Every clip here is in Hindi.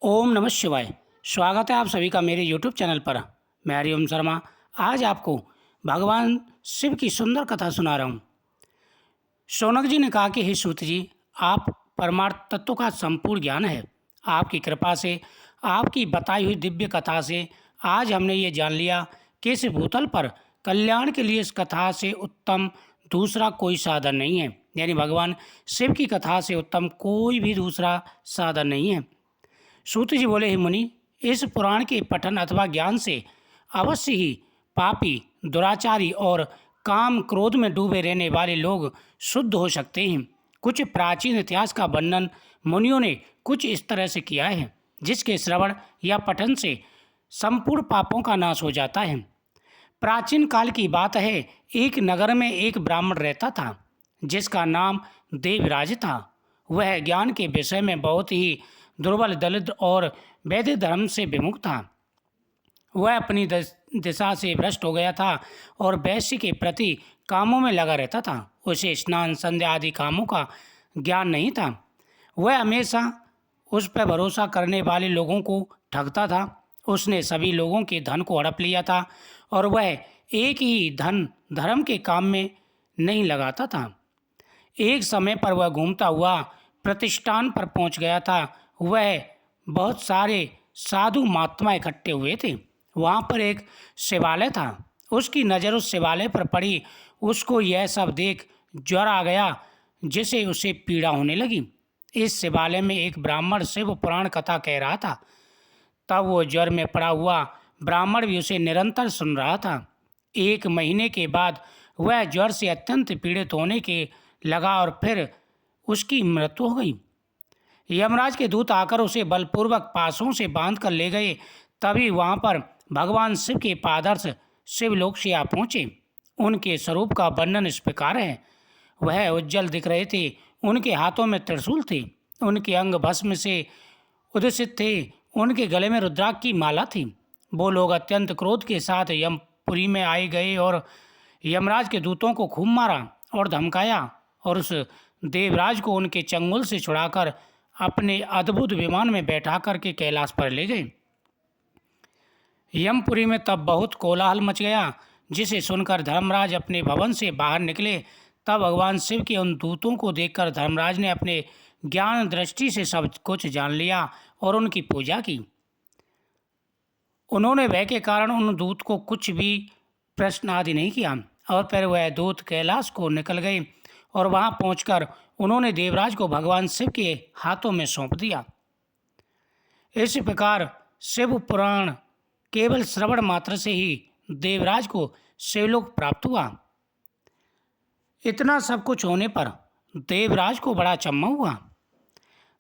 ओम नमः शिवाय। स्वागत है आप सभी का मेरे यूट्यूब चैनल पर। मैं हरिओम शर्मा आज आपको भगवान शिव की सुंदर कथा सुना रहा हूँ। शौनक जी ने कहा कि हे सूत जी, आप परमार्थ तत्व का संपूर्ण ज्ञान है। आपकी कृपा से, आपकी बताई हुई दिव्य कथा से आज हमने ये जान लिया कि इस भूतल पर कल्याण के लिए इस कथा से उत्तम दूसरा कोई साधन नहीं है। यानी भगवान शिव की कथा से उत्तम कोई भी दूसरा साधन नहीं है। सूत जी बोले, हे मुनि, इस पुराण के पठन अथवा ज्ञान से अवश्य ही पापी, दुराचारी और काम क्रोध में डूबे रहने वाले लोग शुद्ध हो सकते हैं। कुछ प्राचीन इतिहास का वर्णन मुनियों ने कुछ इस तरह से किया है, जिसके श्रवण या पठन से संपूर्ण पापों का नाश हो जाता है। प्राचीन काल की बात है, एक नगर में एक ब्राह्मण रहता था, जिसका नाम देवराज था। वह ज्ञान के विषय में बहुत ही दुर्बल, दलित और वैदिक धर्म से विमुख था। वह अपनी दिशा से भ्रष्ट हो गया था और वैश्य के प्रति कामों में लगा रहता था। उसे स्नान, संध्या आदि कामों का ज्ञान नहीं था। वह हमेशा उस पर भरोसा करने वाले लोगों को ठगता था। उसने सभी लोगों के धन को हड़प लिया था और वह एक ही धर्म के काम में नहीं लगाता था। एक समय पर वह घूमता हुआ प्रतिष्ठान पर पहुंच गया था। वह बहुत सारे साधु महात्मा इकट्ठे हुए थे। वहां पर एक शिवालय था। उसकी नज़र उस शिवालय पर पड़ी। उसको यह सब देख ज्वर आ गया, जिससे उसे पीड़ा होने लगी। इस शिवालय में एक ब्राह्मण शिव पुराण कथा कह रहा था। तब वो ज्वर में पड़ा हुआ ब्राह्मण भी उसे निरंतर सुन रहा था। एक महीने के बाद वह ज्वर से अत्यंत पीड़ित होने के लगा और फिर उसकी मृत्यु हो गई। यमराज के दूत आकर उसे बलपूर्वक पासों से बांध कर ले गए। तभी वहां पर भगवान शिव के पादर्श शिवलोक से आ पहुँचे। उनके स्वरूप का वर्णन इस प्रकार है। वह उज्जवल दिख रहे थे। उनके हाथों में त्रिशूल थे। उनके अंग भस्म से उद्दसित थे। उनके गले में रुद्राक्ष की माला थी। वो लोग अत्यंत क्रोध के साथ यमपुरी में आए गए और यमराज के दूतों को खूब मारा और धमकाया और उस देवराज को उनके चंगुल से छुड़ाकर अपने अद्भुत विमान में बैठा करके कैलाश पर ले गए। यमपुरी में तब बहुत कोलाहल मच गया, जिसे सुनकर धर्मराज अपने भवन से बाहर निकले। तब भगवान शिव के उन दूतों को देखकर धर्मराज ने अपने ज्ञान दृष्टि से सब कुछ जान लिया और उनकी पूजा की। उन्होंने भय के कारण उन दूत को कुछ भी प्रश्न आदि नहीं किया और फिर वह दूत कैलाश को निकल गए और वहां पहुंचकर उन्होंने देवराज को भगवान शिव के हाथों में सौंप दिया। इस प्रकार शिव पुराण केवल श्रवण मात्र से ही देवराज को शिवलोक प्राप्त हुआ। इतना सब कुछ होने पर देवराज को बड़ा अचम्भा हुआ।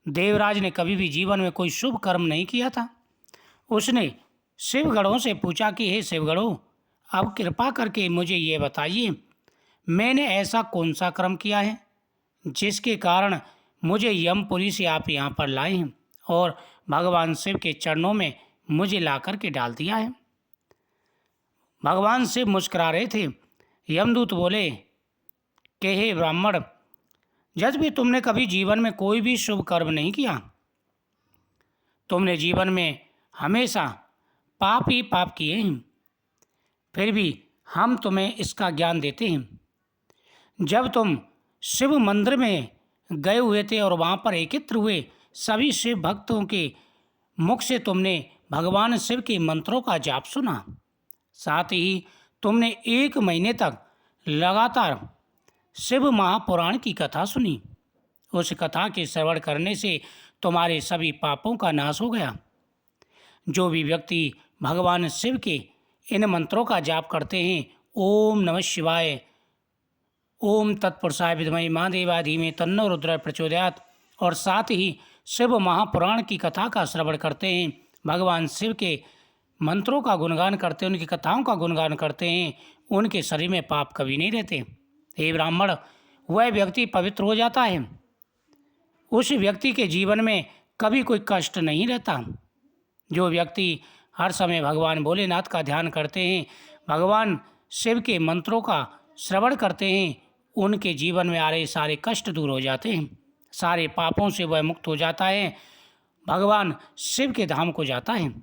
देवराज ने कभी भी जीवन में कोई शुभ कर्म नहीं किया था। उसने शिवगणों से पूछा कि हे शिवगणों, अब कृपा करके मुझे ये बताइए, मैंने ऐसा कौन सा कर्म किया है जिसके कारण मुझे यमपुरी से आप यहाँ पर लाए हैं और भगवान शिव के चरणों में मुझे ला कर के डाल दिया है। भगवान शिव मुस्कुरा रहे थे। यमदूत बोले कि हे ब्राह्मण, जब भी तुमने कभी जीवन में कोई भी शुभ कर्म नहीं किया, तुमने जीवन में हमेशा पाप ही पाप किए हैं, फिर भी हम तुम्हें इसका ज्ञान देते हैं। जब तुम शिव मंदिर में गए हुए थे और वहाँ पर एकत्र हुए सभी शिव भक्तों के मुख से तुमने भगवान शिव के मंत्रों का जाप सुना। साथ ही तुमने 1 महीने तक लगातार शिव महापुराण की कथा सुनी। उस कथा के श्रवण करने से तुम्हारे सभी पापों का नाश हो गया। जो भी व्यक्ति भगवान शिव के इन मंत्रों का जाप करते हैं, ओम नमः शिवाय, ओम तत्पुरुषाय विद्महे महादेवाय धीमहि तन्नो रुद्रः प्रचोदयात्, और साथ ही शिव महापुराण की कथा का श्रवण करते हैं, भगवान शिव के मंत्रों का गुणगान करते हैं, उनकी कथाओं का गुणगान करते हैं, उनके शरीर में पाप कभी नहीं रहते। हे ब्राह्मण, वह व्यक्ति पवित्र हो जाता है। उस व्यक्ति के जीवन में कभी कोई कष्ट नहीं रहता। जो व्यक्ति हर समय भगवान भोलेनाथ का ध्यान करते हैं, भगवान शिव के मंत्रों का श्रवण करते हैं, उनके जीवन में आ रहे सारे कष्ट दूर हो जाते हैं। सारे पापों से वह मुक्त हो जाता है। भगवान शिव के धाम को जाता है।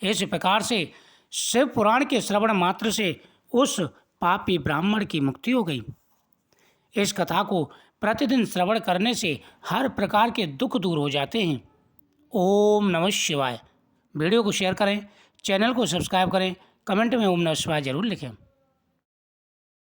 इस प्रकार से शिव पुराण के श्रवण मात्र से उस पापी ब्राह्मण की मुक्ति हो गई। इस कथा को प्रतिदिन श्रवण करने से हर प्रकार के दुख दूर हो जाते हैं। ओम नमः शिवाय। वीडियो को शेयर करें, चैनल को सब्सक्राइब करें, कमेंट में ओम नमः शिवाय जरूर लिखें।